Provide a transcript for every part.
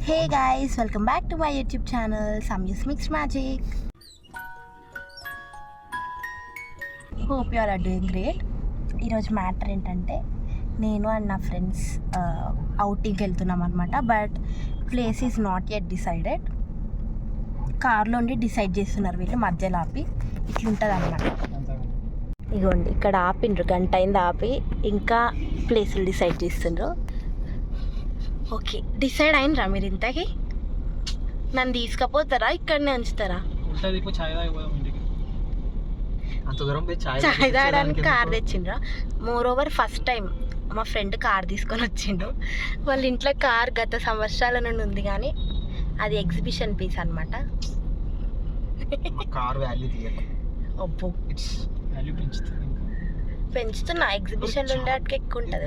Hey guys, welcome back to my YouTube channel Samyus Mixed Magic. Hope you all are doing great. ఈరోజు matter ఏంటంటే నేను and నా friends అవుటింగ్కి వెళ్తున్నాం అనమాట. But place is not yet decided. కార్లో ఉండి decide చేస్తున్నారు వీళ్ళు, మధ్యలో ఆపి ఇట్లుంటుంది అనమాట. ఇగోండి ఇక్కడ ఆపిండ్రు, గంట అయింది ఆపి ఇంకా ప్లేసులు డిసైడ్ చేస్తుండ్రు. ఓకే, డిసైడ్ అయినరా మీరు? ఇంతకి నన్ను తీసుకపోతారా, ఇక్కడనే ఉంచుతారా? చాయ్ తాగడానికి కార్ తెచ్చిండ్రా. మోర్ ఓవర్ ఫస్ట్ టైం మా ఫ్రెండ్ కార్ తీసుకొని వచ్చిండు. వాళ్ళ ఇంట్లో కార్ గత సంవత్సరాల నుండి ఉంది, కానీ అది ఎగ్జిబిషన్ పీస్ అనమాట. అబ్బో పెంచుతున్నా, ఎగ్జిబిషన్ ఉండేటికి ఎక్కువ ఉంటుంది.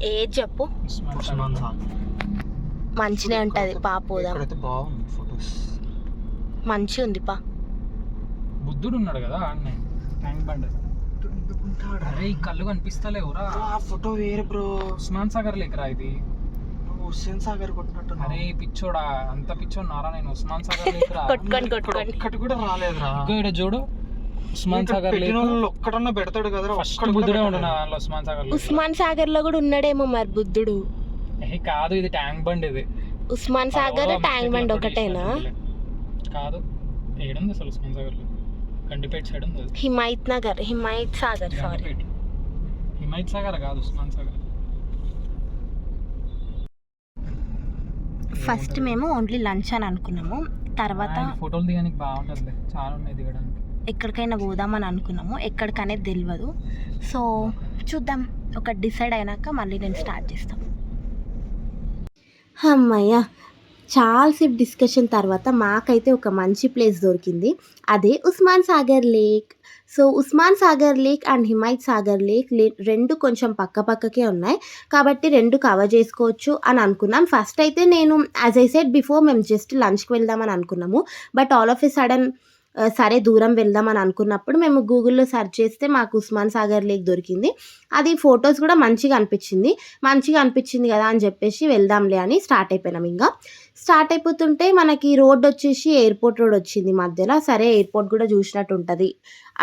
ఏది చెప్పు, మంచిగా ఉంటుంది. పాపోదా మంచిగా ఉంది పా. బుద్ధుడు ఉన్నాడు కదా ట్యాంక్ బండ్. అరే ఈ కళ్ళు కనిపిస్తలేవురా, ఆ ఫోటో వేరే బ్రో. ఉస్మాన్ సాగర్ లేకరా ఇది, హుస్సేన్ సాగర్ కొట్టినట్టు. అరే పిచ్చోడా, అంత పిచ్చోడు నారా నేను. ఉస్మాన్ సాగర్ లేకరా ఒక్కటి కూడా రాలేదురా. ఇక్కడ చూడు, ఉస్మాన్ సాగర్ ఒక్కడన్నా పెడతాడు కదా. బుద్ధుడే ఉండడు ఉస్మాన్ సాగర్. ఉస్మాన్ సాగర్ లో కూడా ఉన్నాడేమో మరి బుద్ధుడు. కాదు, ఇది ట్యాంక్ బండ్. ఇది ఉస్మాన్ సాగర్ ట్యాంక్ బండ్ ఒకటేనా? కాదు, ఏడుంది అసలు ఉస్మాన్ సాగర్ లో? కండిపేట్ సైడ్ ఉంది. హిమాయత్ సాగర్ సారీ, హిమాయత్ సాగర్ కాదు, ఉస్మాన్ సాగర్. ఫస్ట్ మేము ఓన్లీ లంచ్ అని అనుకున్నాము. తర్వాత ఫోటోలు దిగడానికి బాగుంటుంది, చాలా ఉన్నాయి దిగడానికి. ఎక్కడికైనా పోదామని అనుకున్నాము, ఎక్కడికనేది తెలియదు. సో చూద్దాం, ఒక డిసైడ్ అయినాక మళ్ళీ నేను స్టార్ట్ చేస్తాను. అమ్మయ్య, చాలాసేపు డిస్కషన్ తర్వాత మాకైతే ఒక మంచి ప్లేస్ దొరికింది. అదే Osman Sagar lake. So Osman Sagar lake and Himayat Sagar lake రెండు కొంచెం పక్కకే ఉన్నాయి, కాబట్టి రెండు కవర్ చేసుకోవచ్చు అని అనుకున్నాం. ఫస్ట్ అయితే నేను యాజ్ ఐ సెడ్ బిఫోర్, మేము జస్ట్ లంచ్కి వెళ్దామని అనుకున్నాము. But all of a sudden సరే దూరం వెళ్దామని అనుకున్నప్పుడు మేము గూగుల్లో సెర్చ్ చేస్తే మాకు ఉస్మాన్ సాగర్ లేక్ దొరికింది. అది ఫొటోస్ కూడా మంచిగా అనిపించింది కదా అని చెప్పేసి వెళ్దాంలే అని స్టార్ట్ అయిపోయినాం. ఇంకా స్టార్ట్ అయిపోతుంటే మనకి రోడ్ వచ్చేసి ఎయిర్పోర్ట్ రోడ్ వచ్చింది మధ్యలో. సరే ఎయిర్పోర్ట్ కూడా చూసినట్టు ఉంటుంది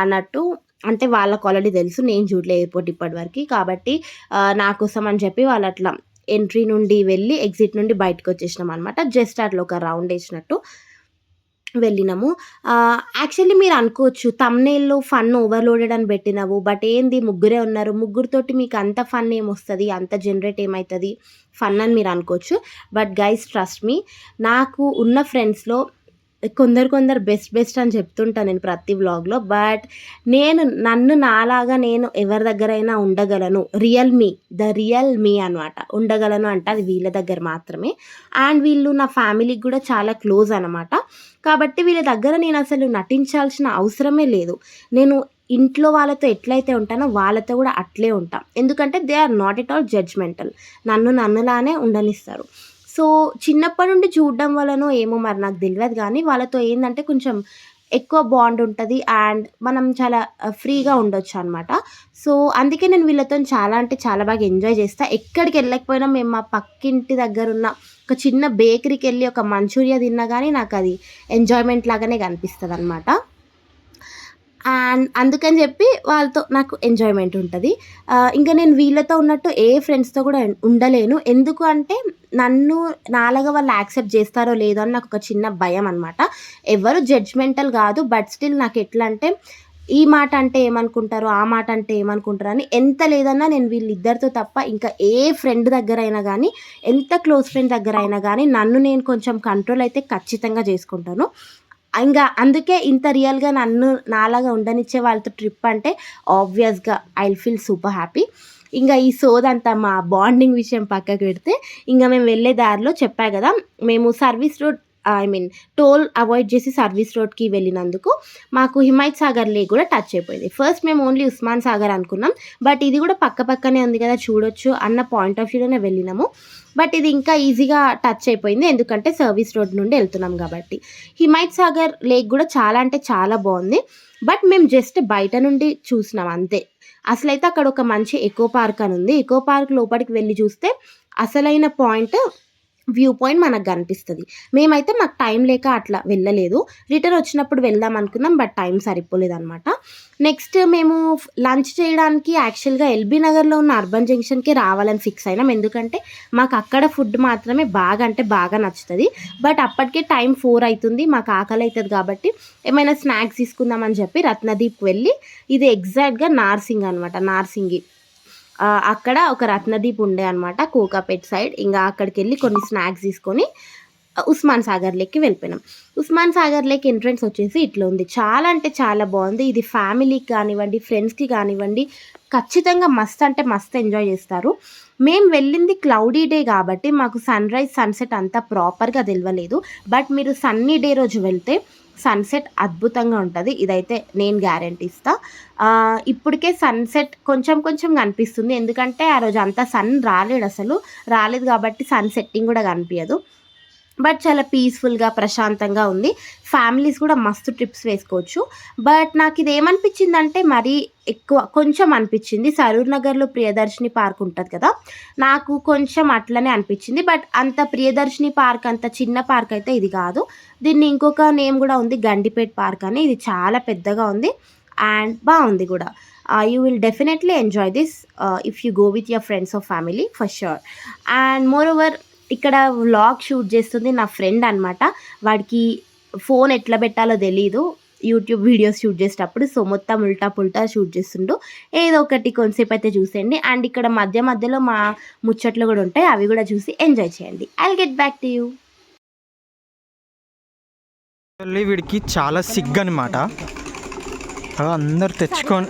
అన్నట్టు, అంటే వాళ్ళకు ఆల్రెడీ తెలుసు, నేను చూడలే ఎయిర్పోర్ట్ ఇప్పటివరకు. కాబట్టి నా కోసం అని చెప్పి వాళ్ళు అట్లా ఎంట్రీ నుండి వెళ్ళి ఎగ్జిట్ నుండి బయటకు వచ్చేసినాం అనమాట. జస్ట్ అట్లా ఒక రౌండ్ వేసినట్టు వెళ్ళినాము. యాక్చువల్లీ మీరు అనుకోవచ్చు థంబ్నెయిల్లో ఫన్ ఓవర్లోడెడ్ అని పెట్టినావు, బట్ ఏంది ముగ్గురే ఉన్నారు, ముగ్గురితోటి మీకు అంత ఫన్ ఏమొస్తుంది, అంత జనరేట్ ఏమవుతుంది ఫన్ అని మీరు అనుకోవచ్చు. బట్ గైస్ ట్రస్ట్ మీ, నాకు ఉన్న ఫ్రెండ్స్లో కొందరు బెస్ట్ అని చెప్తుంటాను నేను ప్రతి వ్లాగ్లో. బట్ నన్ను నాలాగా నేను ఎవరి దగ్గరైనా ఉండగలను, ద రియల్ మీ అనమాట, ఉండగలను అంటే అది వీళ్ళ దగ్గర మాత్రమే. అండ్ వీళ్ళు నా ఫ్యామిలీకి కూడా చాలా క్లోజ్ అనమాట. కాబట్టి వీళ్ళ దగ్గర నేను అసలు నటించాల్సిన అవసరమే లేదు. నేను ఇంట్లో వాళ్ళతో ఎట్లయితే ఉంటానో వాళ్ళతో కూడా అట్లే ఉంటాను. ఎందుకంటే they are not at all judgmental, నన్నులానే ఉండనిస్తారు. సో చిన్నప్పటి నుండి చూడడం వలన ఏమో మరి నాకు తెలియదు, కానీ వాళ్ళతో ఏంటంటే కొంచెం ఎక్కువ బాండ్ ఉంటుంది అండ్ మనం చాలా ఫ్రీగా ఉండొచ్చు అనమాట. సో అందుకే నేను వీళ్ళతో చాలా అంటే చాలా బాగా ఎంజాయ్ చేస్తాను. ఎక్కడికి వెళ్ళకపోయినా మేము మా పక్కింటి దగ్గర ఉన్న ఒక చిన్న బేకరీకి వెళ్ళి ఒక మంచూరియా తిన్నా కానీ నాకు అది ఎంజాయ్మెంట్ లాగానే కనిపిస్తుంది అనమాట. అండ్ అందుకని చెప్పి వాళ్ళతో నాకు ఎంజాయ్మెంట్ ఉంటుంది. ఇంకా నేను వీళ్ళతో ఉన్నట్టు ఏ ఫ్రెండ్స్తో కూడా ఉండలేను. ఎందుకు అంటే నాలాగా వాళ్ళు యాక్సెప్ట్ చేస్తారో లేదో అని నాకు ఒక చిన్న భయం అనమాట. ఎవరు జడ్జ్మెంటల్ కాదు, బట్ స్టిల్ నాకు ఎట్లా అంటే ఈ మాట అంటే ఏమనుకుంటారు, ఆ మాట అంటే ఏమనుకుంటారు అని ఎంత లేదన్నా నేను వీళ్ళిద్దరితో తప్ప ఇంకా ఏ ఫ్రెండ్ దగ్గర అయినా కానీ, ఎంత క్లోజ్ ఫ్రెండ్ దగ్గర అయినా కానీ నన్ను నేను కొంచెం కంట్రోల్ అయితే ఖచ్చితంగా చేసుకుంటాను. ఇంకా అందుకే ఇంత రియల్గా నాలాగా ఉండనిచ్చే వాళ్ళతో ట్రిప్ అంటే ఆబ్వియస్గా ఐ ఫీల్ సూపర్ హ్యాపీ. ఇంకా ఈ సోదంతా మా బాండింగ్ విషయం పక్కకు పెడితే, ఇంకా మేము వెళ్ళే దారిలో చెప్పా కదా, మేము సర్వీస్ రోడ్ టోల్ అవాయిడ్ చేసి సర్వీస్ రోడ్కి వెళ్ళినందుకు మాకు హిమాయత్ సాగర్ లేక్ కూడా టచ్ అయిపోయింది. ఫస్ట్ మేము ఓన్లీ ఉస్మాన్ సాగర్ అనుకున్నాం, బట్ ఇది కూడా పక్కనే ఉంది కదా చూడొచ్చు అన్న పాయింట్ ఆఫ్ వ్యూలోనే వెళ్ళినాము. బట్ ఇది ఇంకా ఈజీగా టచ్ అయిపోయింది, ఎందుకంటే సర్వీస్ రోడ్ నుండి వెళ్తున్నాం కాబట్టి. హిమాయత్ సాగర్ లేక్ కూడా చాలా అంటే చాలా బాగుంది, బట్ మేము జస్ట్ బయట నుండి చూసినాం అంతే. అసలు అయితే అక్కడ ఒక మంచి ఎకో పార్క్ అని ఉంది. ఎకో పార్క్ లోపలికి వెళ్ళి చూస్తే అసలైన పాయింట్ వ్యూ పాయింట్ మనకు కనిపిస్తది. మేమైతే మాకు టైం లేక అట్లా వెళ్ళలేదు. రిటర్న్ వచ్చినప్పుడు వెళ్దాం అనుకున్నాం. బట్ టైం సరిపోలేదనమాట. నెక్స్ట్ మేము లంచ్ చేయడానికి యాక్చువల్‌గా ఎల్బీ నగర్‌లో ఉన్న అర్బన్ జంక్షన్‌కే రావాలని ఫిక్స్ అయినాం. ఎందుకంటే మాకు అక్కడ ఫుడ్ మాత్రమే బాగా అంటే బాగా నచ్చుతది. బట్ అప్పటికే టైం 4 అయితుంది. మాకు ఆకలి అయితది కాబట్టి ఏమైనా స్నాక్స్ తీసుకుందాం అని చెప్పి రత్నదీప్ వెళ్ళి, ఇది ఎగ్జాక్ట్‌గా నార్సింగ్ అనమాట. నార్సింగి. అక్కడ ఒక రత్నదీప్ ఉండే అనమాట కోకాపేట్ సైడ్. ఇంగా అక్కడికెళ్ళి కొన్ని స్నాక్స్ తీసుకొని ఉస్మాన్ సాగర్ లేక్‌కి వెళ్ళిపోయినాం. ఉస్మాన్ సాగర్ లేక్ ఎంట్రన్స్ వచ్చేసి ఇట్లా ఉంది. చాలా అంటే చాలా బాగుంది. ఇది ఫ్యామిలీకి కానివ్వండి, ఫ్రెండ్స్‌కి కానివ్వండి ఖచ్చితంగా మస్త్ అంటే మస్త్ ఎంజాయ్ చేస్తారు. మేము వెళ్ళింది క్లౌడీ డే కాబట్టి మాకు సన్‌రైజ్, సన్‌సెట్ అంతా ప్రాపర్‌గా తెలవలేదు. బట్ మీరు సన్నీ డే రోజు వెళ్తే సన్‌సెట్ అద్భుతంగా ఉంటది. ఇదైతే నేను గ్యారంటీ ఇస్తా. ఇప్పటికే సన్‌సెట్ కొంచెం కొంచెం కనిపిస్తుంది. ఎందుకంటే ఆ రోజు అంతా సన్ రాలేదసలు. రాలేదు కాబట్టి సన్ సెట్టింగ్ కూడా కనిపియదు. బట్ చాలా పీస్‌ఫుల్‌గా, ప్రశాంతంగా ఉంది. ఫ్యామిలీస్ కూడా మస్తు ట్రిప్స్ వేసుకోవచ్చు. బట్ నాకిదేమనిపించిందంటే మరీ ఎక్కువ కొంచెం అనిపించింది. సరూర్ నగర్‌లో ప్రియదర్శిని పార్క్ ఉంటది కదా! నాకు కొంచెం అట్లనే అనిపించింది. బట్ అంత ప్రియదర్శిని పార్క్ అంత చిన్న పార్క్ అయితే ఇది కాదు. దీన్ని ఇంకొక నేమ్ కూడా ఉంది గండిపేట్ పార్క్ అని. ఇది చాలా పెద్దగా ఉంది అండ్ బావుంది కూడా. You will definitely enjoy this if you go with your friends or family for sure. And moreover ఇక్కడ వ్లాగ్ షూట్ చేస్తుంది నా ఫ్రెండ్ అనమాట. వాడికి ఫోన్ ఎట్లా పెట్టాలో తెలీదు యూట్యూబ్ వీడియోస్ షూట్ చేసేటప్పుడు. సో, మొత్తం ఉల్టా పుల్టా షూట్ చేస్తుండు. ఏదో ఒకటి కొంతసేపు అయితే చూసేయండి. అండ్ ఇక్కడ మధ్య మధ్యలో మా ముచ్చట్లు కూడా ఉంటాయి. అవి కూడా చూసి ఎంజాయ్ చేయండి. I will get back to you. వీడికి చాలా సిగ్గు అనమాట. అందరు తెచ్చుకొని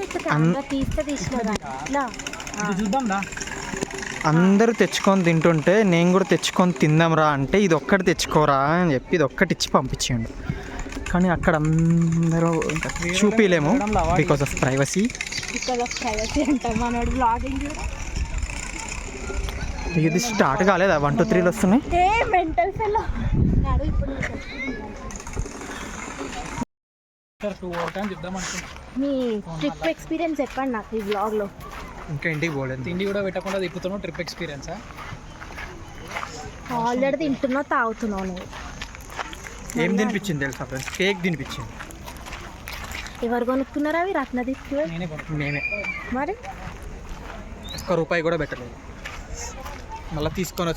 అందరూ తెచ్చుకొని తింటుంటే నేను కూడా తెచ్చుకొని తిందాంరా అంటే ఇది ఒక్కటి తెచ్చుకోరా అని చెప్పి ఇది ఒక్కటి ఇచ్చి పంపించిండు. కానీ అక్కడ అందరూ చూపిలేము బికాస్ ఆఫ్ ప్రైవసీ. ఇది స్టార్ట్ కాలేదా? 1 2 3 వస్తున్నాయి. మీ ట్రిప్ ఎక్స్పీరియన్స్ చెప్పండి నాకు ఈ వ్లాగ్లో. ఇంకా ఇంటికి పోలేదు. తిండి కూడా పెట్టకుండా తిప్పుతున్నావు. ట్రిప్ ఎక్స్పీరియన్సా? ఆల్రెడీ తింటున్నావు, తాగుతున్నావు నువ్వు. ఏం తినిపించింది తెలుసా ఫ్రెండ్స్? కేక్ తినిపించింది. ఎవరు కొనుక్కున్నారా అవి? రత్నదీప్. నేనే. మరి ₹1 కూడా పెట్టలేదు. మళ్ళీ తీసుకొని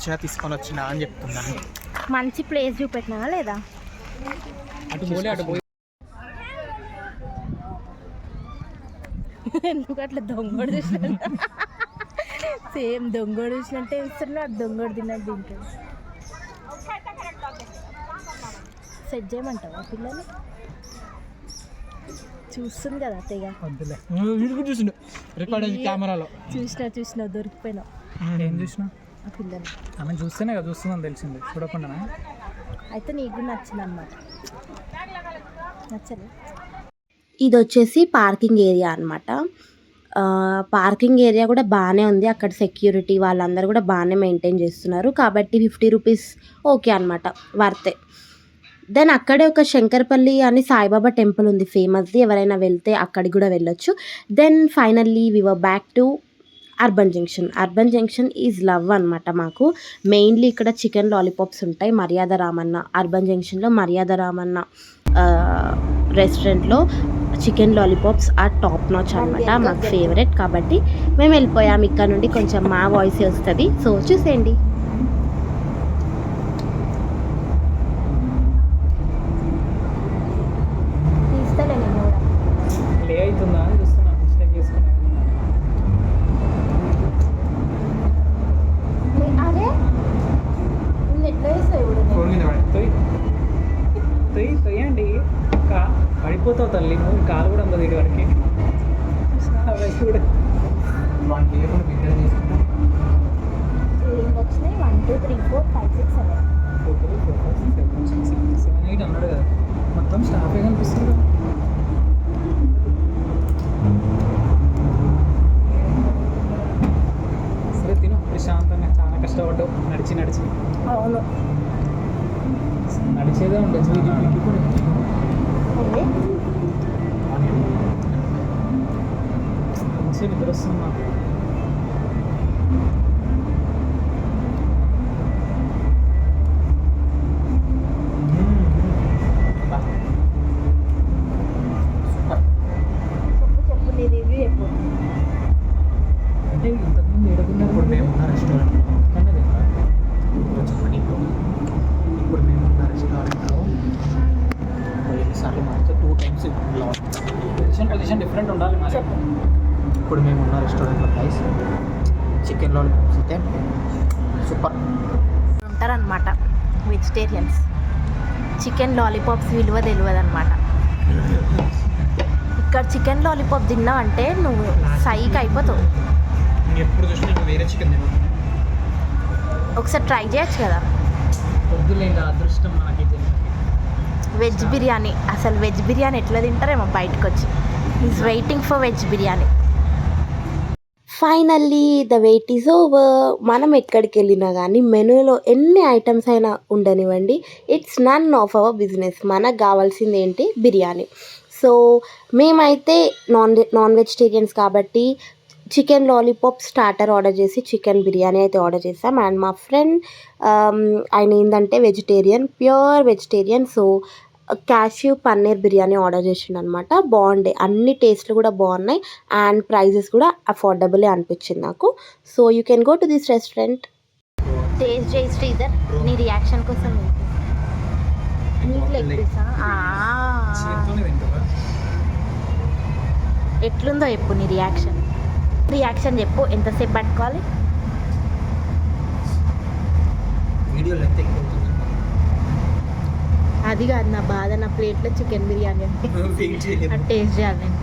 వచ్చినా అని చెప్తున్నాను. మంచి ప్లేస్ చూపెట్టినా లేదా? అటు పోయి ఎందుకు అట్లా దొంగడు చూసిన సేమ్ దొంగడు చూసినట్టే ఇస్తున్నాడు. దొంగడు తిన్నట్టు తింటాడు. సెట్ చేయమంటావా పిల్లలు? చూస్తుంది కదా తెగ. కెమెరాలో చూసినా దొరికిపోయినావు. ఏం చూసినా? ఆ పిల్లలు ఆమె చూస్తేనే కదా చూస్తుందని తెలిసింది. చూడకుండా అయితే నీకు నచ్చింది అనమాట. నచ్చలే. ఇది వచ్చేసి పార్కింగ్ ఏరియా అనమాట. పార్కింగ్ ఏరియా కూడా బాగానే ఉంది. అక్కడ సెక్యూరిటీ వాళ్ళందరూ కూడా బాగానే మెయింటైన్ చేస్తున్నారు. కాబట్టి ₹50 ఓకే అనమాట, వర్తే. దెన్ అక్కడే ఒక శంకరపల్లి అని సాయిబాబా టెంపుల్ ఉంది ఫేమస్ది. ఎవరైనా వెళ్తే అక్కడికి కూడా వెళ్ళొచ్చు. Then finally we were back to Urban Junction. Urban Junction is love అనమాట మాకు. మెయిన్లీ ఇక్కడ చికెన్ లాలీపాప్స్ ఉంటాయి. మర్యాద రామన్న అర్బన్ జంక్షన్లో మర్యాద రామన్న రెస్టారెంట్లో chicken lollipops are top notch అనమాట. మాకు ఫేవరెట్. కాబట్టి మేము వెళ్ళిపోయాం. ఇక్కడ నుండి కొంచెం మా వాయిసే వస్తుంది. సో చూసేయండి. లే అవుతుందా అని చూస్తున్నా. మిస్టేక్ చేసుకున్నా. అరే ఎట్లా వేస్తావు తొయ్యండి. పడిపోతావు తల్లి. నువ్వు కాలు కూడా అందదు ఇటు వరకు. కూడా వచ్చినాయి 1 2 3 4 5 6 7 7 8 అన్నాడు కదా. మొత్తం స్టాఫే కనిపిస్తుంది. సరే తిను ప్రశాంతంగా. చాలా కష్టపడ్డావు నడిచి. అవును, నడిచేదే ఉండొచ్చు. మంచిగా నిద్ర వస్తుందా? రెస్టారెంట్లో ప్రైస్. చికెన్ లాలీపాప్స్ అయితే సూపర్ ఉంటారనమాట వెజిటేరియన్స్. చికెన్ లాలీపాప్స్ విలువ తెలియదు అనమాట. ఇక్కడ చికెన్ లాలీపాప్ తిన్నావు అంటే నువ్వు సైకి అయిపోతావు. ఎప్పుడు చూసినా ఇంకా వేరే చికెన్ తిను. ఒకసారి ట్రై చేయొచ్చు కదా. పొద్దులేండి అదృష్టం మనకైతే. వెజ్ బిర్యానీ, అసలు వెజ్ బిర్యానీ ఎట్లా తింటారేమో బయటకు వచ్చి. Is waiting for veg biryani. Finally the wait is over. మనం ఎక్కడికి వెళ్ళినా కానీ మెనూలో ఎన్ని ఐటమ్స్ అయినా ఉండనివ్వండి, it's none of our business. మనకు కావాల్సింది ఏంటి? బిర్యానీ. సో మేమైతే నాన్ వెజిటేరియన్స్ కాబట్టి చికెన్ లాలీపాప్ స్టార్టర్ ఆర్డర్ చేసి చికెన్ బిర్యానీ అయితే ఆర్డర్ చేసాం. అండ్ మా ఫ్రెండ్ ఆయన ఏంటంటే vegetarian, pure vegetarian. So cashew paneer biryani order చేసిండు అనమాట. బాగుండే, అన్ని టేస్ట్లు కూడా బాగున్నాయి అండ్ ప్రైజెస్ కూడా అఫోర్డబులే అనిపించింది నాకు. So you can go to this restaurant. Taste చేయి శ్రీధర్, నీ రియాక్షన్ కోసం. నీకు లెగ్ పీసా? ఎట్లుందో చెప్పు నీ రియాక్షన్ చెప్పు. ఎంతసేపు పట్టుకోవాలి? వీడియోలో ఎంత అది కాదు నా బాధ, నా ప్లేట్లో చికెన్ బిర్యానీ అంటే అది టేస్ట్ చేయాలి నేను.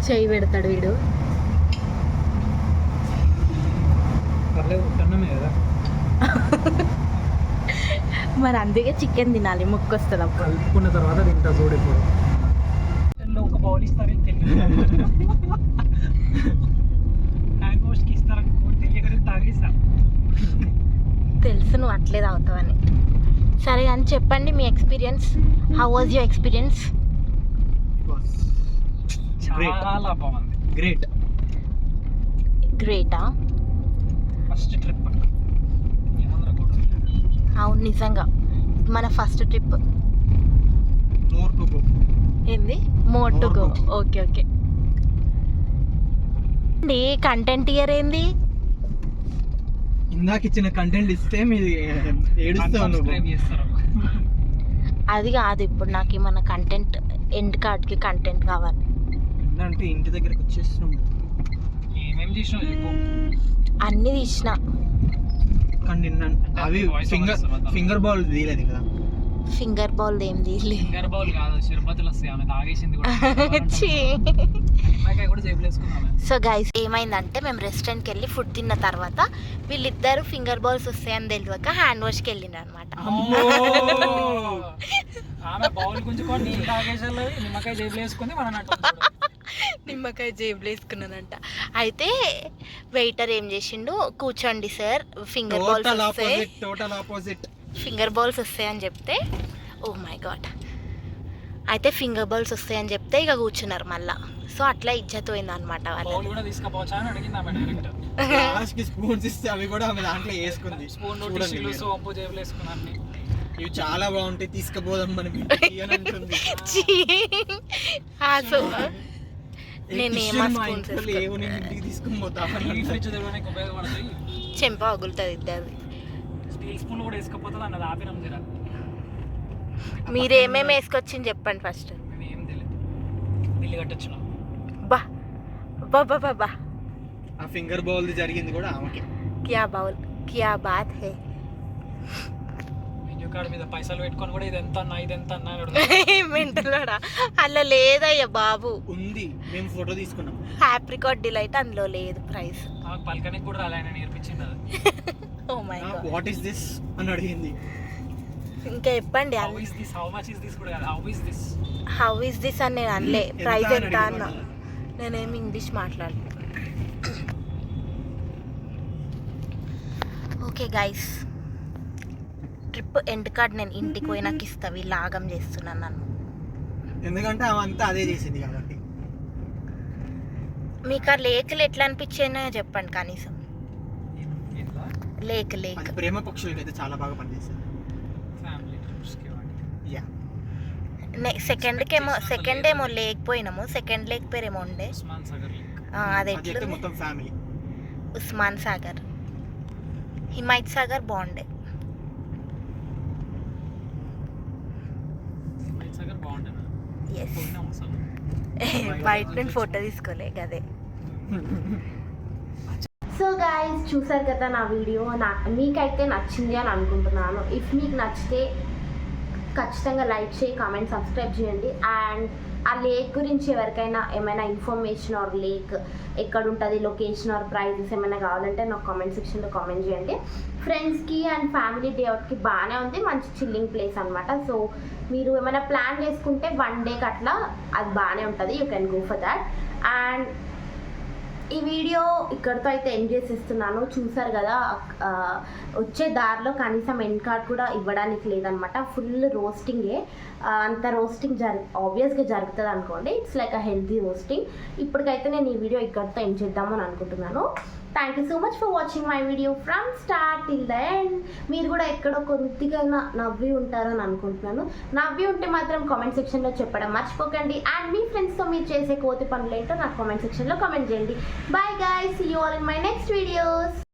చెయ్యి పెడతాడు వీడు. కదా మరి అందుకే చికెన్ తినాలి, ముక్కు వస్తుంది అప్పుడు. కలుపుకున్న తర్వాత తింటా చూడు. ఇప్పుడు ఒక బౌల్ ఇస్తారని తెలియదు, హ్యాండ్ వాష్కి ఇస్తారనుకో తెలియక తాగేస్తా. తెలుసు నువ్వు అట్లే తాగుతావని. సరే అని చెప్పండి మీ experience. How was your experience? చాలా బాగుంది. గ్రేటా? First trip. అవును నిజంగా మన ఫస్ట్ ట్రిప్. ఏంది? More to go. Okay okay అండి. కంటెంట్ ఇయర్ ఏంది? ఇందాక ఇచ్చిన కంటెంట్ ఇస్తే మీరు ఏడుస్తావు. అది కాదు, ఇప్పుడు నాకు మన కంటెంట్ ఎండ్ కార్డ్కి కంటెంట్ కావాలి. అంటే ఇంటి దగ్గరికి వచ్చేస్తున్నాం. ఏమేమి తీసినావు చెప్పు. అన్నీ తీసిన. కానీ అవి ఫింగర్ బాల్ తీయలేదు కదా. ఫింగర్ బాల్ ఏం తీయలేదు. ఫింగర్ బాల్ కాదు, షర్బతులు వస్తాయి. ఆమె తాగేసింది కూడా. సో గైస్ ఏమైందంటే మేము రెస్టారెంట్కి వెళ్ళి ఫుడ్ తిన్న తర్వాత వీళ్ళిద్దరు ఫింగర్ బాల్స్ వస్తాయని తెలియక హ్యాండ్ వాష్కి వెళ్ళిండ్రు అనమాట. నిమ్మకాయ జేబులు వేసుకున్నానంట. అయితే వెయిటర్ ఏం చేసిండు, కూర్చోండి సార్ ఫింగర్ బాల్స్ వస్తాయని చెప్తే, ఓ మై గాడ్, అయితే ఫింగర్ బాల్స్ వస్తాయని చెప్తే ఇక కూర్చున్నారు మళ్ళా. సో అట్లా ఇజ్జత్ పోయింది అనమాట వాళ్ళు. ఇవి చాలా బాగుంటాయి, తీసుకుపోదాం మనం. చెంప పగులుతుంది ఇద్దరు. మీరేమేమి వేసుకొచ్చింది చెప్పండి ఫస్ట్. బా బాబా బాబా ఆ ఫింగర్ బౌల్ జరిగింది కూడా ఆమెకి. క్యా బాత్ హై. మెన్యూ కార్డ్ మీద పైసలు పెట్టుకొని కూడా ఇది ఎంత అన్నా ఇది ఎంత అన్నా మెంటలోడా? అలా లేదయ్యా బాబు. ఉంది, మేము ఫోటో తీసుకున్నాం. హ్యాప్రికాట్ డిలైట్ అందులో లేదు ప్రైస్. పలకనికి కూడా రాలే, ఆయన నేర్పించింది అది. Oh my God, what is this అని అడిగింది. ఇంకా చెప్పండి. హౌ ఇస్ దిస్ అని నేను అనలే, ప్రైస్ ఎంత అన్నా. నేనేమి ఇంగ్లీష్ మాట్లాడలేదు. Okay guys, trip end card నేను ఇంటికి పోయినాక ఇస్తా. వీళ్ళు ఆగం చేస్తున్నాను నన్ను. ఎందుకంటే అవంతా అదే చేసింది కాబట్టి. మీకు ఆ లేక్లు ఎట్లా అనిపించాయో చెప్పండి కనీసం. లేక్ ప్రేమ పక్షులకి అయితే చాలా బాగా పనిచేస్తుంది. సెకండ్ ఏమో లేక్ పోయినాము. సెకండ్ లేక్ పేరేమో ఉండే, అది ఎట్లా మొత్తం ఫ్యామిలీ. ఉస్మాన్ సాగర్, హిమాయత్ సాగర్ బాగుండే. బయట నుండి ఫోటో తీసుకోలే కదే. సో గైస్ చూసారు కదా నా వీడియో, మీకైతే నచ్చింది అని అనుకుంటున్నాను. ఇఫ్ మీకు నచ్చితే ఖచ్చితంగా లైక్ చేయి, కామెంట్, సబ్స్క్రైబ్ చేయండి. అండ్ ఆ లేక్ గురించి ఎవరికైనా ఏమైనా ఇన్ఫర్మేషన్ ఆర్ లేక్ ఎక్కడ ఉంటుంది, లొకేషన్ ఆర్ ప్రైజెస్ ఏమైనా కావాలంటే నాకు కామెంట్ సెక్షన్లో కామెంట్ చేయండి. ఫ్రెండ్స్కి అండ్ ఫ్యామిలీ డే అవుట్కి బాగానే ఉంది, మంచి చిల్లింగ్ ప్లేస్ అనమాట. సో మీరు ఏమైనా ప్లాన్ చేసుకుంటే 1 డేకి అట్లా అది బాగానే ఉంటుంది, you can go for that. And ఈ వీడియో ఇక్కడితో అయితే ఎండ్ చేసేస్తున్నాను. చూసారు కదా, వచ్చే దారిలో కనీసం ఎండ్ కార్డ్ కూడా ఇవ్వడానికి లేదనమాట. ఫుల్ రోస్టింగే, అంత రోస్టింగ్ ఆబ్వియస్గా జరుగుతుంది అనుకోండి. It's like a healthy roasting. ఇప్పటికైతే నేను ఈ వీడియో ఇక్కడితో ఎండ్ చేద్దామని అనుకుంటున్నాను. Thank you so much for watching my video from start till the end. మీరు కూడా ఎక్కడో కొద్దిగా నవ్వి ఉంటారని అనుకుంటున్నాను. నవ్వి ఉంటే మాత్రం కామెంట్ సెక్షన్లో చెప్పడం మర్చిపోకండి. అండ్ మీ ఫ్రెండ్స్తో మీరు చేసే కోతి పనులు ఏంటో నాకు కామెంట్ సెక్షన్లో కామెంట్ చేయండి. Bye guys, see you all in my next videos.